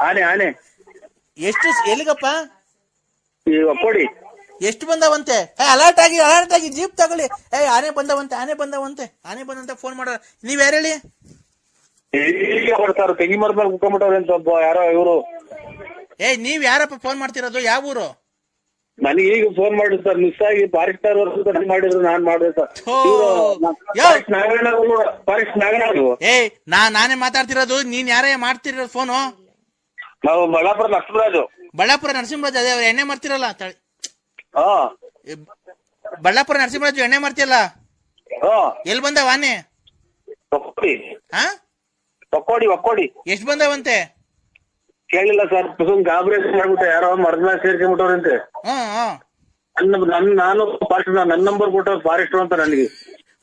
ಆನೆ ಎಷ್ಟು ಎಲ್ಲಿಗಪ್ಪ? ಈ ಒಕ್ಕೋಡಿ. ಎಷ್ಟು ಬಂದವಂತೆ? ಅಲರ್ಟ್ ಆಗಿ ಜೀಪ್ ತಗೊಳ್ಳಿ. ಆನೆ ಬಂದವಂತೆ ಫೋನ್ ಮಾಡೋ. ನೀವ್ ಯಾರು ಹೇಳಿ? ಈಗ ಬರ್ತಾರ ತೆಂಗಿ ಮರದ ಮೇಲೆ ಕುತ್ಕೊಂಡ್ಬಿಟ್ಟವ್ರೆ ಅಂತ ಒಬ್ಬ ಯಾರೋ ಇವರು. ನೀವ್ ಯಾರಪ್ಪ ಫೋನ್ ಮಾಡ್ತಿರೋದು? ಯಾವ ಊರು? ನನಗೆ ಈಗ ಫೋನ್ ಮಾಡಿದ್ರು ಸರ್, ಮಿಸ್ ಆಗಿ ಫಾರೆಸ್ಟ್ ಅವ್ರು ಮಾಡಿದ್ರು, ನಾನ್ ಮಾಡಿದೆ ಸರ್. ಫಾರೆಸ್ಟ್ ನಾಗರಾಜು. ನಾನೇ ಮಾತಾಡ್ತಿರೋದು. ನೀನ್ ಯಾರೇ ಮಾಡ್ತಿರೋದು ಫೋನು? ನಾವು ಬಳ್ಳಾಪುರ ನರಸಿಂಹರಾಜು. ಬಳ್ಳಾಪುರ ನರಸಿಂಹರಾಜು, ಅದೇ ಅವ್ರು ಎಣ್ಣೆ ಮಾಡ್ತಿರಲ್ಲ. ಬಳ್ಳಾಪುರ ನರಸಿಂಹರಾಜು ಎಣ್ಣೆ ಮಾಡ್ತಿಯಲ್ಲ, ಎಲ್ಲಿ ಬಂದವ ಆನೆ? ಒಕ್ಕೋಡಿ. ಎಷ್ಟ್ ಬಂದವಂತೆ? ಕೇಳಿಲ್ಲ ಸರ್, ಗಾಬರಿ ಮಾಡ್ಬಿಟ್ಟೆ, ಯಾರೋ ಮರದ ಮೇಲೆ ಸೇರ್ಕೊಂಡ್ಬಿಟ್ಟವ್ರಂತೆ. ನಾನು ಫಾರೆಸ್ಟ್, ನನ್ನ ನಂಬರ್ ಕೊಟ್ಟವ್ರು ಫಾರೆಸ್ಟ್ ಅಂತ ನನಗೆ.